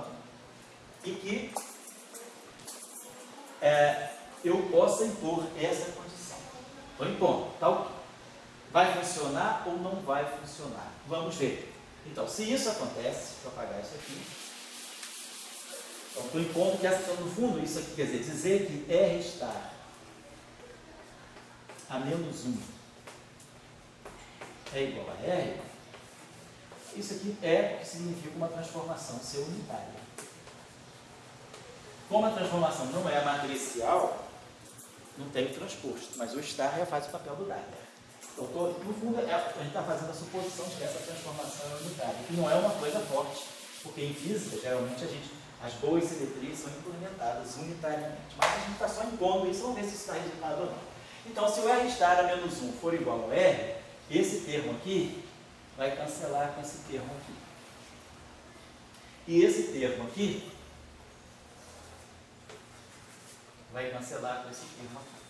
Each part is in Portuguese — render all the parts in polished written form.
próton e que eu possa impor essa condição. Estou impondo, tá ok. Vai funcionar ou não vai funcionar? Vamos ver. Então, se isso acontece, deixa eu apagar isso aqui. Então, estou impondo que no fundo, isso aqui quer dizer que R estar a menos 1 é igual a R. Isso aqui significa uma transformação ser unitária. Como a transformação não é matricial, não tem o transposto, mas o estar já faz o papel do Dyer. Então, no fundo, a gente está fazendo a suposição de que essa transformação é unitária, que não é uma coisa forte, porque em física, geralmente, as boas simetrias são implementadas unitariamente, mas a gente está só impondo isso, vamos ver se isso está resultado ou não. Então, se o R estar a menos 1 for igual a R, esse termo aqui vai cancelar com esse termo aqui. E esse termo aqui vai cancelar com esse termo aqui.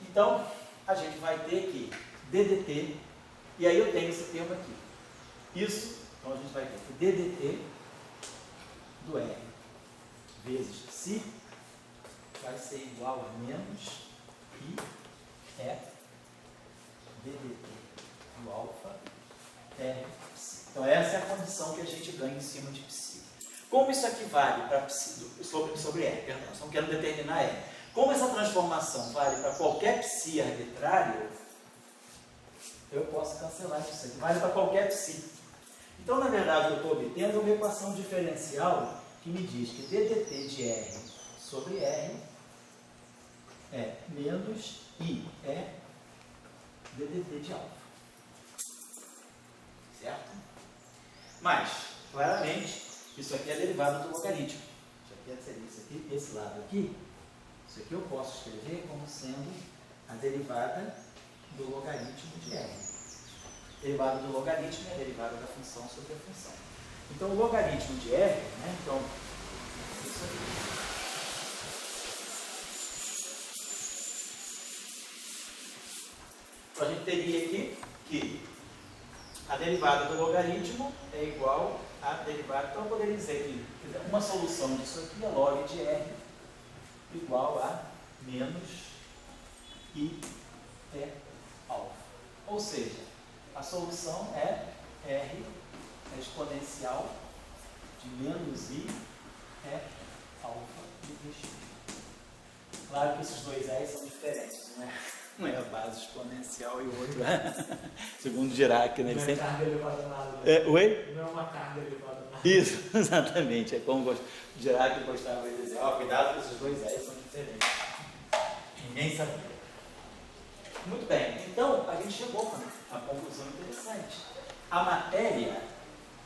Então, a gente vai ter que DDT, e aí eu tenho esse termo aqui. Isso, então a gente vai ter que DDT do R vezes psi vai ser igual a menos I é DDT do alfa R psi. Então, essa é a condição que a gente ganha em cima de psi. Como isso aqui vale para psi, sobre R, perdão, nós estamos querendo determinar R. Como essa transformação vale para qualquer psi arbitrário, eu posso cancelar isso aqui. Vale para qualquer psi. Então, na verdade, eu estou obtendo uma equação diferencial que me diz que DDT de R sobre R é menos I é DDT de alfa. Certo? Mas, claramente, isso aqui é derivada do logaritmo. Isso aqui seria isso aqui, esse lado aqui. Isso aqui eu posso escrever como sendo a derivada do logaritmo de R. Derivada do logaritmo é a derivada da função sobre a função. Então, o logaritmo de R, né? Então, isso aqui. Então, a gente teria aqui que a derivada do logaritmo é igual à derivada. Então, eu poderia dizer que uma solução disso aqui é log de R igual a menos I é alfa. Ou seja, a solução é R exponencial de menos I é alfa vezes X. Claro que esses dois R são diferentes, né? Um é a base exponencial e o outro é, segundo Dirac, né? Não é carga elevada a nada. Oi? Não é uma carga elevada a nada. Isso, exatamente. É como Dirac gostava de dizer, cuidado que esses dois R são diferentes. Ninguém sabia. Muito bem, então a gente chegou a uma conclusão interessante. A matéria,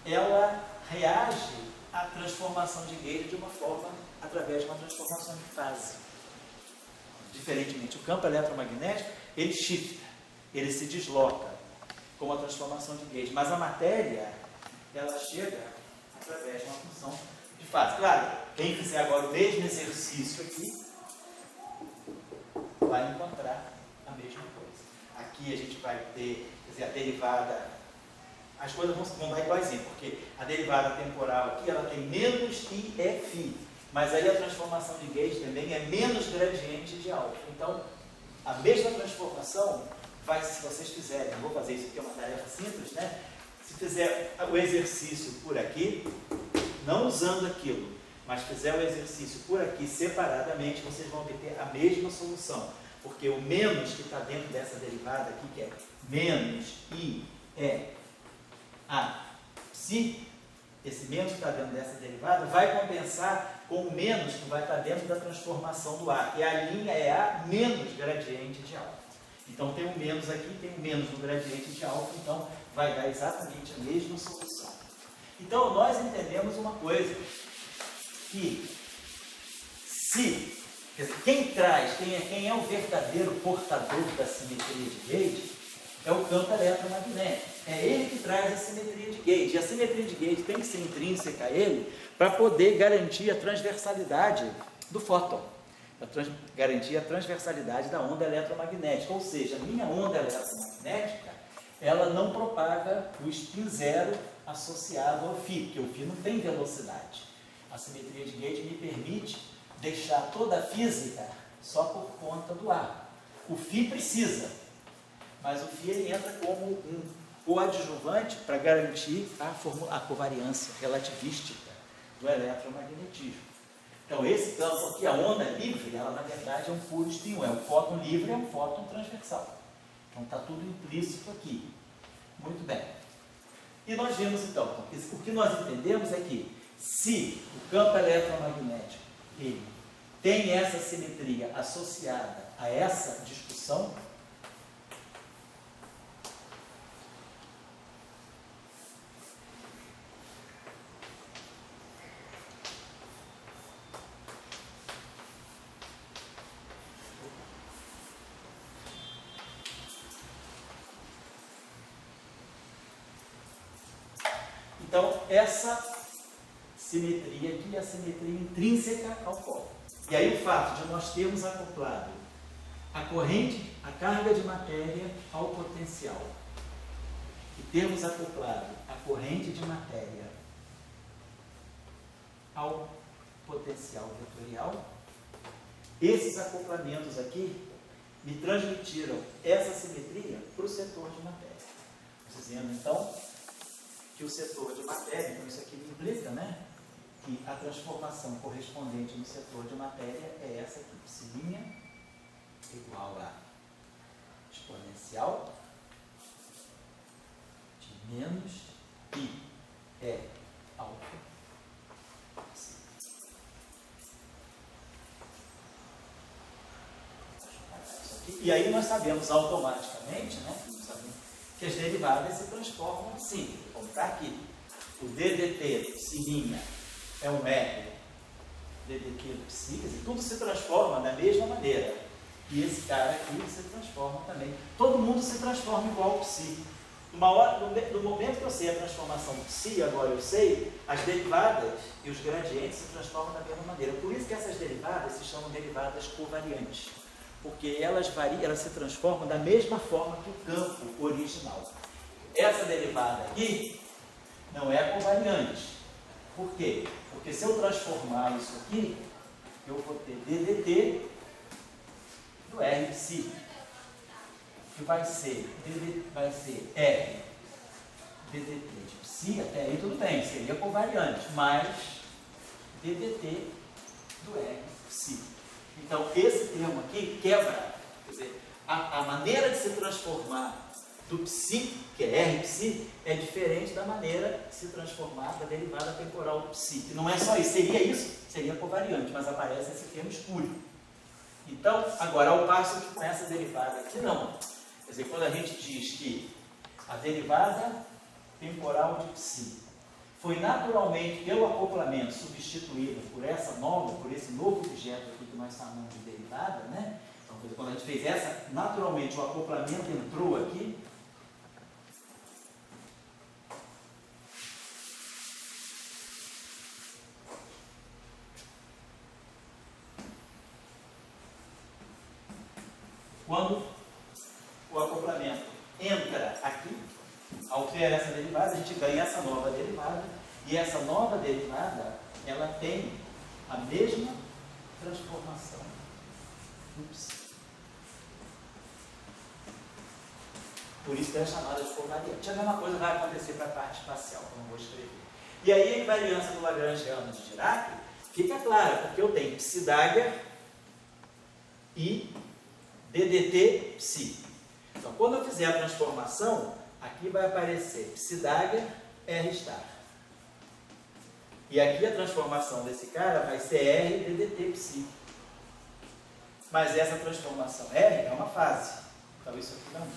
ela reage à transformação de Gauge de uma forma, através de uma transformação de fase. Diferentemente, o campo eletromagnético, ele shifta, ele se desloca com a transformação de Gauge, mas a matéria, ela chega através de uma função de fase. Claro, quem fizer agora o mesmo exercício aqui, vai encontrar a mesma coisa. Aqui a gente vai ter, quer dizer, a derivada, as coisas vão dar iguaizinho, porque a derivada temporal aqui, ela tem menos IF, mas aí a transformação de Gauge também é menos gradiente de alfa. Então, a mesma transformação, se vocês fizerem, eu vou fazer isso aqui, é uma tarefa simples, né? Se fizer o exercício por aqui, não usando aquilo, mas fizer o exercício por aqui separadamente, vocês vão obter a mesma solução. Porque o menos que está dentro dessa derivada aqui, que é menos I é a psi, esse menos que está dentro dessa derivada vai compensar com o menos que vai estar dentro da transformação do A. E a linha é A menos gradiente de alfa. Então tem um menos aqui, tem um menos no gradiente de alfa, então vai dar exatamente a mesma solução. Então nós entendemos uma coisa, que se, quer dizer, quem é o verdadeiro portador da simetria de Gauge é o campo eletromagnético. É ele que traz a simetria de Gauge. E a simetria de Gauge tem que ser intrínseca a ele para poder garantir a transversalidade do fóton, garantir a transversalidade da onda eletromagnética. Ou seja, a minha onda eletromagnética, ela não propaga o spin zero associado ao φ, porque o φ não tem velocidade. A simetria de gauge me permite deixar toda a física só por conta do ar. O φ precisa, mas o φ ele entra como um coadjuvante para garantir a covariância relativística do eletromagnetismo. Então esse campo aqui, a onda livre, ela na verdade é um puro spin 1, é um fóton livre, é um fóton transversal. Então está tudo implícito aqui. Muito bem. E nós vimos então, o que nós entendemos é que se o campo eletromagnético ele tem essa simetria associada a essa discussão, então essa simetria aqui é a simetria intrínseca ao fóton. E aí o fato de nós termos acoplado a corrente, a carga de matéria ao potencial, e termos acoplado a corrente de matéria ao potencial vetorial, esses acoplamentos aqui me transmitiram essa simetria para o setor de matéria. Dizendo então que o setor de matéria, então isso aqui me implica, né? Que a transformação correspondente no setor de matéria é essa aqui, psilinha igual a exponencial de menos I é alfa. E aí nós sabemos automaticamente, né? Que as derivadas se transformam assim, como está aqui. O DDT, psilinha, é um R, DDT do psi, quer dizer, tudo se transforma da mesma maneira. E esse cara aqui se transforma também. Todo mundo se transforma igual ao psi. No momento que eu sei a transformação do psi, agora eu sei, as derivadas e os gradientes se transformam da mesma maneira. Por isso que essas derivadas se chamam derivadas covariantes. Porque elas variam, elas se transformam da mesma forma que o campo original. Essa derivada aqui não é covariante. Por quê? Porque se eu transformar isso aqui, eu vou ter DDT do R psi, que vai ser R DDT de psi, até aí tudo bem, seria covariante, mas DDT do R psi. Então, esse termo aqui quebra, quer dizer, a maneira de se transformar do psi, que é R psi, é diferente da maneira de se transformar da derivada temporal do psi. Que não é só isso, seria covariante, mas aparece esse termo escuro. Então, agora, ao passo que com essa derivada aqui, não. Quer dizer, quando a gente diz que a derivada temporal de psi foi naturalmente, pelo acoplamento, substituída por esse novo objeto aqui que nós chamamos de derivada, né? Então, quando a gente fez essa, naturalmente o acoplamento entrou aqui. Quando o acoplamento entra aqui, ao ter essa derivada, a gente ganha essa nova derivada, e essa nova derivada, ela tem a mesma transformação do psi. Por isso que é chamada de covariante. A mesma coisa vai acontecer para a parte espacial, que eu não vou escrever. E aí a invariância do Lagrangiano de Dirac fica clara, porque eu tenho psi dagger e DDT psi. Então, quando eu fizer a transformação, aqui vai aparecer psi dagger R star. E aqui a transformação desse cara vai ser R DDT psi. Mas essa transformação R é uma fase. Então, isso aqui não.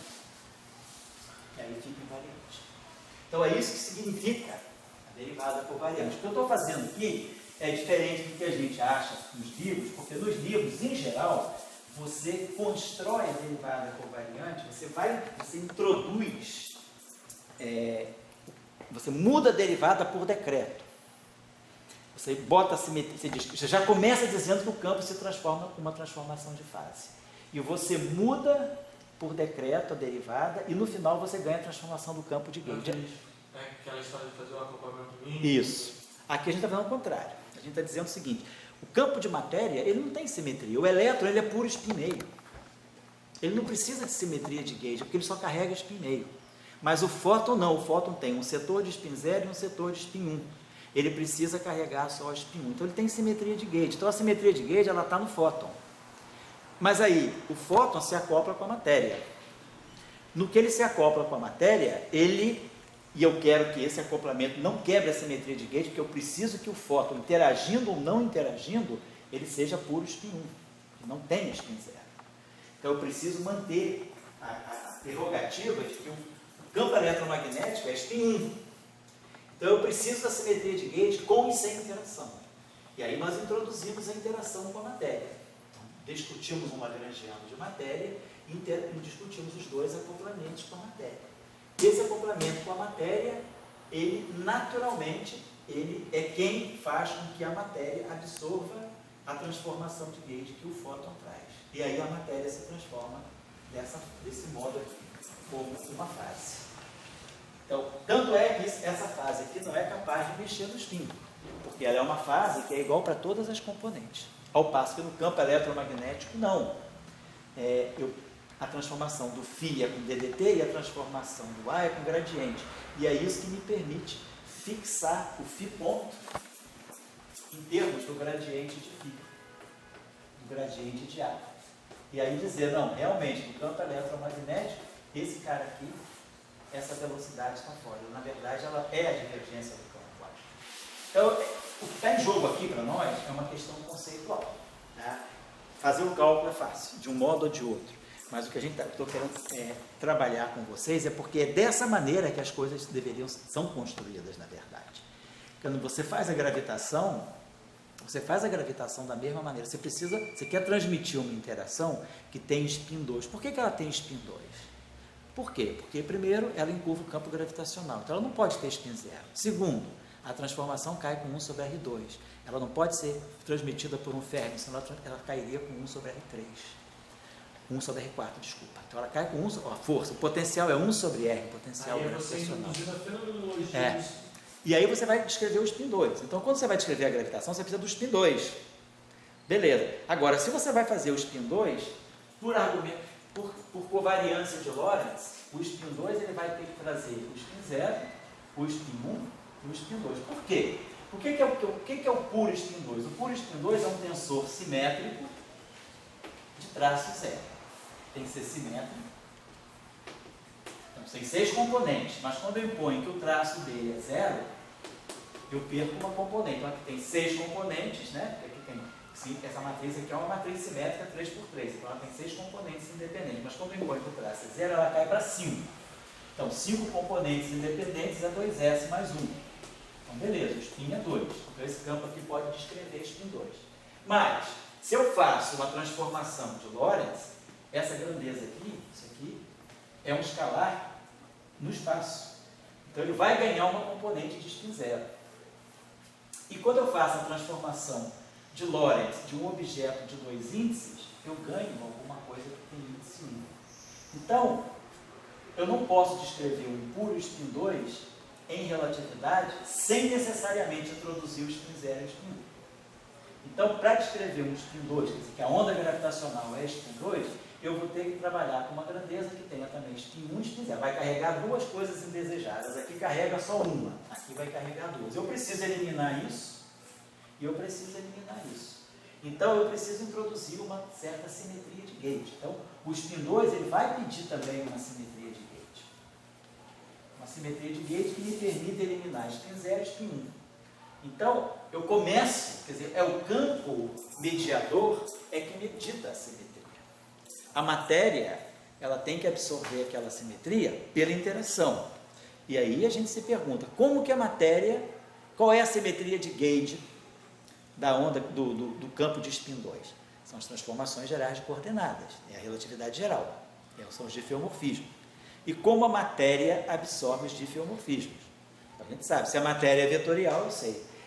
E aí fica invariante. Então, é isso que significa a derivada covariante. O que eu estou fazendo aqui é diferente do que a gente acha nos livros, porque nos livros, em geral, você constrói a derivada covariante, você introduz, você muda a derivada por decreto. Você bota a simetria, você já começa dizendo que o campo se transforma com uma transformação de fase. E você muda por decreto a derivada, e no final você ganha a transformação do campo de Gauge. É aquela história de fazer o acoplamento mínimo. Isso. Aqui a gente está fazendo o contrário. A gente está dizendo o seguinte: o campo de matéria, ele não tem simetria. O elétron, ele é puro spin meio. Ele não precisa de simetria de Gauge, porque ele só carrega spin meio. Mas o fóton não. O fóton tem um setor de spin 0 e um setor de spin 1. Ele precisa carregar só o spin 1. Então ele tem simetria de Gauge. Então a simetria de Gauge, ela está no fóton. Mas aí, o fóton se acopla com a matéria. No que ele se acopla com a matéria, e eu quero que esse acoplamento não quebre a simetria de Gauge, porque eu preciso que o fóton, interagindo ou não interagindo, ele seja puro spin 1, que não tenha spin 0. Então eu preciso manter a prerrogativa de que o campo eletromagnético é spin 1. Então eu preciso da simetria de Gauge com e sem interação. E aí nós introduzimos a interação com a matéria. Discutimos um lagrangiano de matéria e discutimos os dois acoplamentos com a matéria. Esse acoplamento com a matéria, ele naturalmente, ele é quem faz com que a matéria absorva a transformação de Gauge que o fóton traz. E aí a matéria se transforma desse modo aqui, como uma fase. Então, tanto é que essa fase aqui não é capaz de mexer no spin, porque ela é uma fase que é igual para todas as componentes. Ao passo que no campo eletromagnético, não. A transformação do φ é com DDT e a transformação do A é com gradiente. E é isso que me permite fixar o φ ponto em termos do gradiente de φ, do gradiente de A. E aí dizer, não, realmente, no campo eletromagnético, esse cara aqui, essa velocidade está fora. Na verdade, ela é a divergência do campo quântico. Então, o que está em jogo aqui para nós é uma questão conceitual. Tá? Fazer o cálculo é fácil, de um modo ou de outro. Mas o que estou querendo trabalhar com vocês é porque é dessa maneira que as coisas são construídas, na verdade. Quando você faz a gravitação da mesma maneira. Você quer transmitir uma interação que tem spin 2. Por que ela tem spin 2? Por quê? Porque, primeiro, ela encurva o campo gravitacional. Então, ela não pode ter spin 0. Segundo, a transformação cai com 1 sobre R2. Ela não pode ser transmitida por um Fermi, senão ela cairia com 1 sobre R3. 1 sobre R4, desculpa. Então, ela cai com 1 sobre... a força, o potencial é 1 sobre R, o potencial gravitacional. E aí você vai descrever o spin 2. Então, quando você vai descrever a gravitação, você precisa do spin 2. Beleza. Agora, se você vai fazer o spin 2, por covariância de Lorentz, o spin 2 ele vai ter que trazer o spin 0, o spin 1 e o spin 2. Por quê? O que é o puro spin 2? O puro spin 2 é um tensor simétrico de traço zero. Tem que ser simétrico. Então, tem 6 componentes, mas quando eu imponho que o traço dele é zero, eu perco uma componente. Então, aqui tem 6 componentes, né? Aqui tem, sim, essa matriz aqui é uma matriz simétrica 3x3, então ela tem 6 componentes independentes, mas quando eu imponho que o traço é zero, ela cai para 5. Então, 5 componentes independentes é 2s mais 1. Então, beleza, o spin é 2. Então, esse campo aqui pode descrever spin 2. Mas, se eu faço uma transformação de Lorentz, essa grandeza aqui, isso aqui, é um escalar no espaço. Então, ele vai ganhar uma componente de spin 0. E quando eu faço a transformação de Lorentz de um objeto de 2 índices, eu ganho alguma coisa que tem índice 1. Então, eu não posso descrever um puro spin 2 em relatividade sem necessariamente introduzir o spin 0 e o spin 1. Então, para descrever um spin 2, quer dizer que a onda gravitacional é spin 2, eu vou ter que trabalhar com uma grandeza que tenha também spin 1 e spin 0. Vai carregar duas coisas indesejadas. Aqui carrega só uma, aqui vai carregar duas. Eu preciso eliminar isso e eu preciso eliminar isso. Então, eu preciso introduzir uma certa simetria de Gauge. Então, o spin 2 ele vai pedir também uma simetria de Gauge. Uma simetria de Gauge que me permite eliminar spin 0 e spin 1. Então, eu começo, quer dizer, é o campo mediador é que medita a simetria. A matéria, ela tem que absorver aquela simetria pela interação. E aí a gente se pergunta, como que a matéria, qual é a simetria de Gauge da onda do campo de spin 2? São as transformações gerais de coordenadas, é a relatividade geral, são os diffeomorfismos. E como a matéria absorve os diffeomorfismos? A gente sabe, se a matéria é vetorial,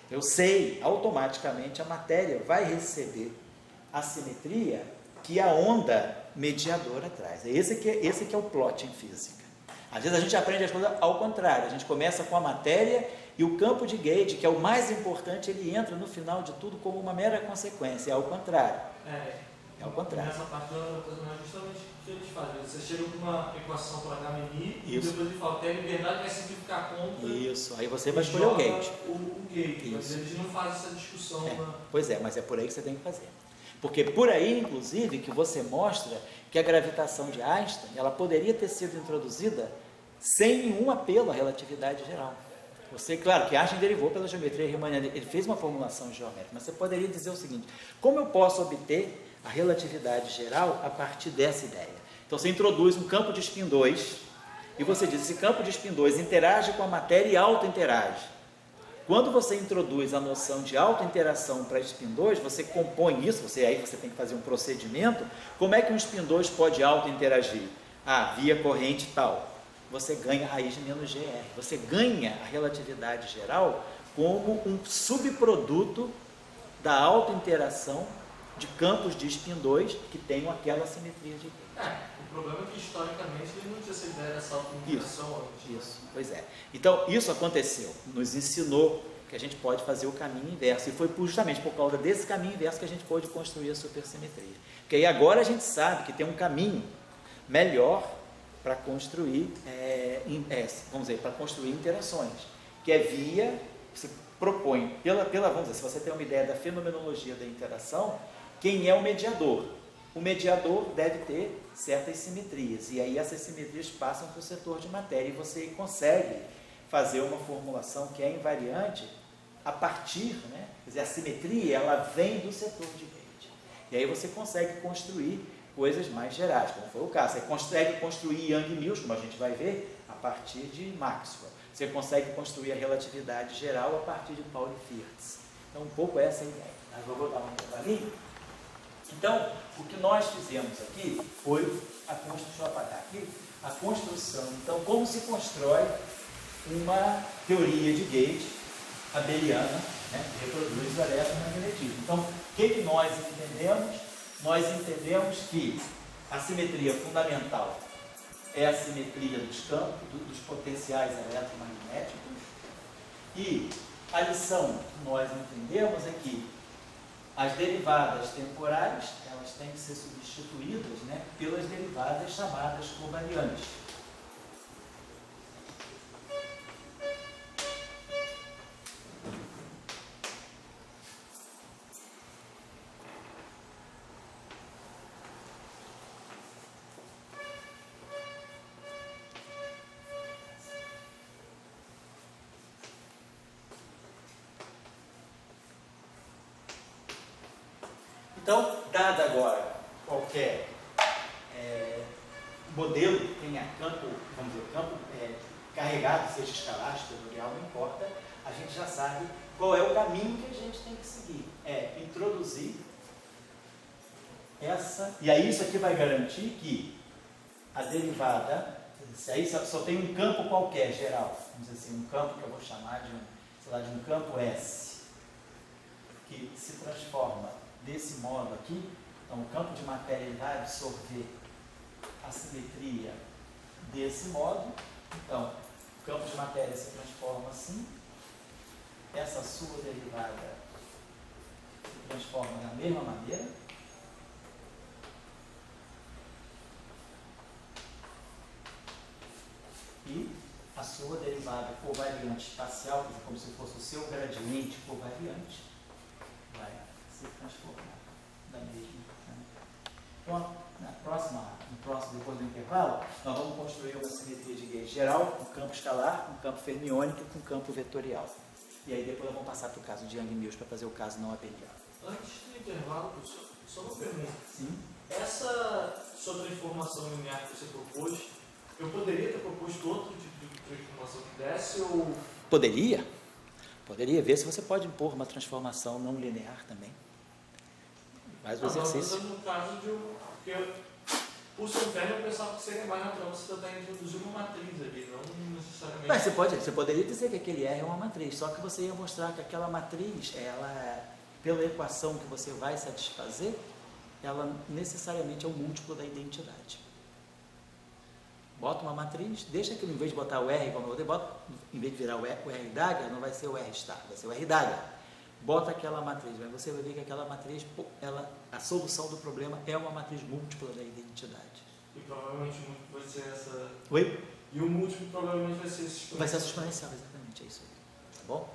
eu sei automaticamente a matéria vai receber a simetria que a onda mediador atrás. Esse que é o plot em física. Às vezes a gente aprende as coisas ao contrário, a gente começa com a matéria e o campo de Gauge, que é o mais importante, ele entra no final de tudo como uma mera consequência, é ao contrário. É ao contrário. Nessa parte é justamente o que eles fazem. Você chega com uma equação para HMI e depois ele fala, tem a liberdade, vai simplificar a conta. Isso, aí você vai escolher o Gauge. O Gauge, mas eles não fazem essa discussão. Pois é, mas é por aí que você tem que fazer. Porque por aí, inclusive, que você mostra que a gravitação de Einstein, ela poderia ter sido introduzida sem nenhum apelo à relatividade geral. Você, claro, que Einstein derivou pela geometria riemanniana, ele fez uma formulação geométrica, mas você poderia dizer o seguinte: como eu posso obter a relatividade geral a partir dessa ideia? Então você introduz um campo de spin 2 e você diz, esse campo de spin 2 interage com a matéria e auto-interage. Quando você introduz a noção de auto-interação para spin 2, você compõe isso, aí você tem que fazer um procedimento. Como é que um spin 2 pode auto-interagir? Via corrente tal. Você ganha raiz de menos GR. Você ganha a relatividade geral como um subproduto da auto-interação de campos de spin 2 que tenham aquela simetria de Gauge. O problema é que historicamente ele não tinha essa ideia dessa auto-interação antes. Isso, pois é. Então, isso aconteceu, nos ensinou que a gente pode fazer o caminho inverso, e foi justamente por causa desse caminho inverso que a gente pôde construir a supersimetria. Porque aí agora a gente sabe que tem um caminho melhor para construir, vamos dizer, para construir interações, que é via, você propõe, vamos dizer, se você tem uma ideia da fenomenologia da interação, quem é o mediador? O mediador deve ter certas simetrias, e aí essas simetrias passam para o setor de matéria, e você consegue fazer uma formulação que é invariante a partir, quer dizer, a simetria, ela vem do setor de Gauge. E aí você consegue construir coisas mais gerais, como foi o caso. Você consegue construir Young-Mills, como a gente vai ver, a partir de Maxwell. Você consegue construir a relatividade geral a partir de Pauli Firth. Então, um pouco essa é a ideia. Mas vou botar um pouco ali. Então, o que nós fizemos aqui foi deixa eu apagar aqui, a construção. Então, como se constrói uma teoria de Gauge abeliana, que reproduz o eletromagnetismo. Então, o que nós entendemos? Nós entendemos que a simetria fundamental é a simetria dos campos, dos potenciais eletromagnéticos, e a lição que nós entendemos é que as derivadas temporais, elas têm que ser substituídas pelas derivadas chamadas covariantes. Então, dado agora qualquer modelo que tenha campo, vamos dizer, campo carregado, seja escalar, exteriorial, não importa, a gente já sabe qual é o caminho que a gente tem que seguir. É introduzir essa, e aí isso aqui vai garantir que a derivada, se aí só tem um campo qualquer, geral, vamos dizer assim, um campo que eu vou chamar de um campo S, que se transforma desse modo aqui. Então o campo de matéria vai absorver a simetria desse modo. Então o campo de matéria se transforma assim, essa sua derivada se transforma da mesma maneira, e a sua derivada covariante espacial, como se fosse o seu gradiente covariante, vai se transformar da mesma. Então, no próximo, depois do intervalo, nós vamos construir uma simetria de Gauge geral, um campo escalar, um campo fermiônico com um campo vetorial. E aí depois nós vamos passar para o caso de Young-Mills para fazer o caso não abeliano. Antes do intervalo, professor, só uma pergunta. Sim. Essa sua transformação linear que você propôs, eu poderia ter proposto outro tipo de transformação que desse ou... Poderia ver se você pode impor uma transformação não linear também. Faz o exercício. No caso de porque por ser um ferro, eu pensava que seria mais natural você tentar introduzir uma matriz ali, não necessariamente. Mas você poderia dizer que aquele R é uma matriz, só que você ia mostrar que aquela matriz, ela, pela equação que você vai satisfazer, ela necessariamente é o múltiplo da identidade. Bota uma matriz, deixa que em vez de botar o R como eu botei, bota, em vez de virar o R d'águia, não vai ser o R star, vai ser o R d'águia. Bota aquela matriz, mas você vai ver que aquela matriz, a solução do problema é uma matriz múltipla da identidade. E provavelmente o múltiplo vai ser essa... Oi? E o múltiplo provavelmente vai ser exponencial. Vai ser exponencial, exatamente, é isso aí. Tá bom?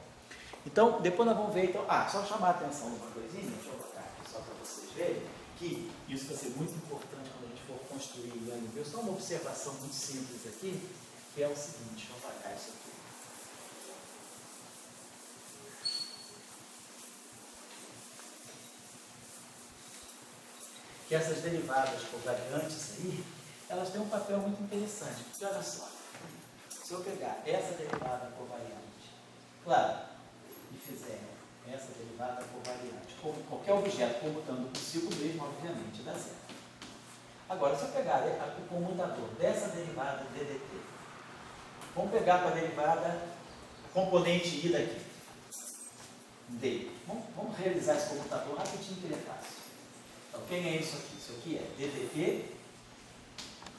Então, depois nós vamos ver, então, só chamar a atenção de uma coisinha, deixa eu botar aqui só para vocês verem, que isso vai ser muito importante quando a gente for construir o nível. Só uma observação muito simples aqui, que é o seguinte, deixa eu apagar isso aqui. Que essas derivadas covariantes aí, elas têm um papel muito interessante. Porque olha só, se eu pegar essa derivada covariante, claro, e fizer essa derivada covariante com qualquer objeto comutando consigo mesmo, obviamente dá certo. Agora, se eu pegar o comutador dessa derivada DDT, vamos pegar com a derivada componente I daqui, D. Vamos realizar esse comutador rapidinho que ele é fácil. Então, quem é isso aqui? Isso aqui é DDT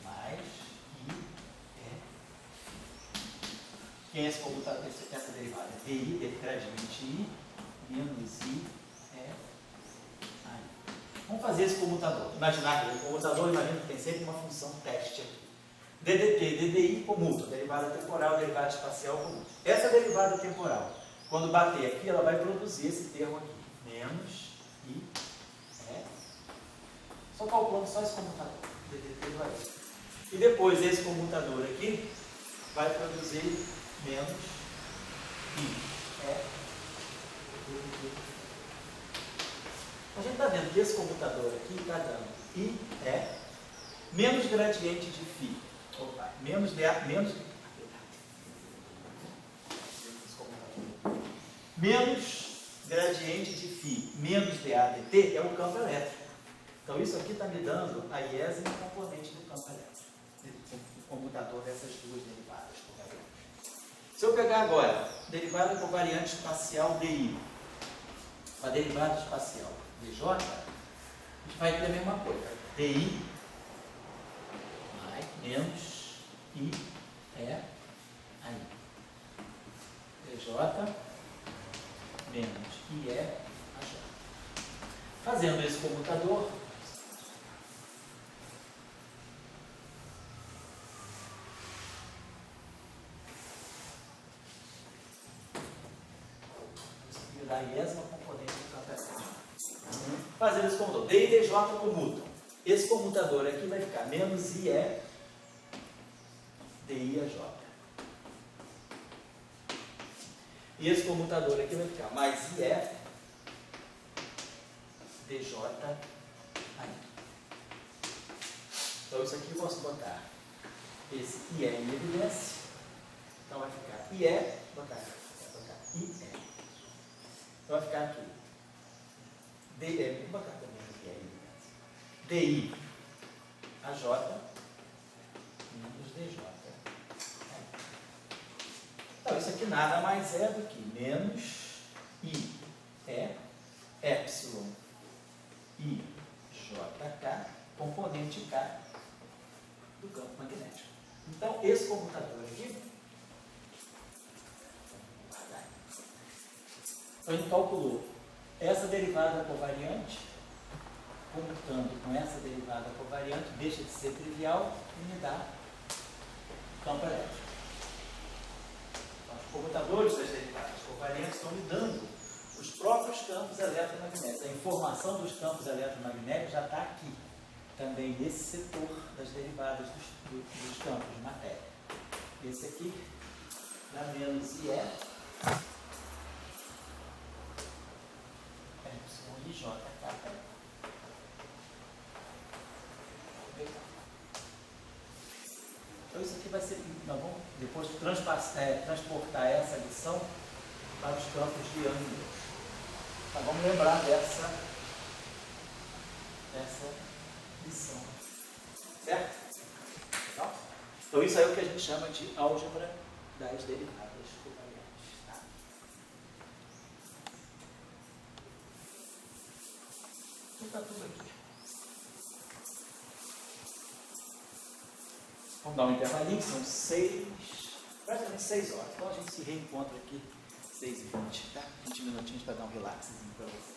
mais IE. Quem é esse comutador? Essa derivada? DI, gradiente I, menos IE. Vamos fazer esse comutador. Imaginar que o comutador, imagina que tem sempre uma função teste aqui. DDT, DDI comuta, derivada temporal, derivada espacial comuta. Essa derivada temporal, quando bater aqui, ela vai produzir esse termo aqui, menos I. Só calculando só esse comutador, DDT do AE. E depois esse comutador aqui vai produzir menos I. A gente está vendo que esse computador aqui está dando I menos gradiente de φ. Opa, menos gradiente de φ menos dAdt é o campo elétrico. Então isso aqui está me dando a iésima componente do campo elétrico, o comutador dessas duas derivadas covariantes. Se eu pegar agora derivada covariante espacial DI, a derivada espacial DJ, a gente vai ter a mesma coisa. DI mais menos I aí. DJ menos IE AJ. Fazendo esse comutador, da iésima componente do campo elétrico. Fazendo esse comutador, D e DJ comutam. Esse comutador aqui vai ficar menos IE DI AJ. E esse comutador aqui vai ficar mais IE DJ aí. Então isso aqui eu posso botar esse IE em evidência. Então vai ficar IE, botar IE. Então vai ficar aqui. Vou botar também aqui aí. DI AJ menos DJ. Então isso aqui nada mais é do que menos I epsilon IJK componente K do campo magnético. Então esse computador aqui, então ele calculou essa derivada covariante, comutando com essa derivada covariante, deixa de ser trivial e me dá campo elétrico. Então, os comutadores das derivadas covariantes estão me dando os próprios campos eletromagnéticos. A informação dos campos eletromagnéticos já está aqui, também nesse setor das derivadas dos campos de matéria. Esse aqui dá menos IE IJK. Então isso aqui vai ser, nós vamos depois transportar essa lição para os campos de ângulos. Então vamos lembrar dessa lição. Certo? Então isso aí é o que a gente chama de álgebra das derivadas covariantes. Tá? Então está tudo aqui. Vamos dar um intervalinho, são praticamente 6 horas. Então a gente se reencontra aqui 6h20, tá? 20 minutinhos para dar um relaxzinho para você.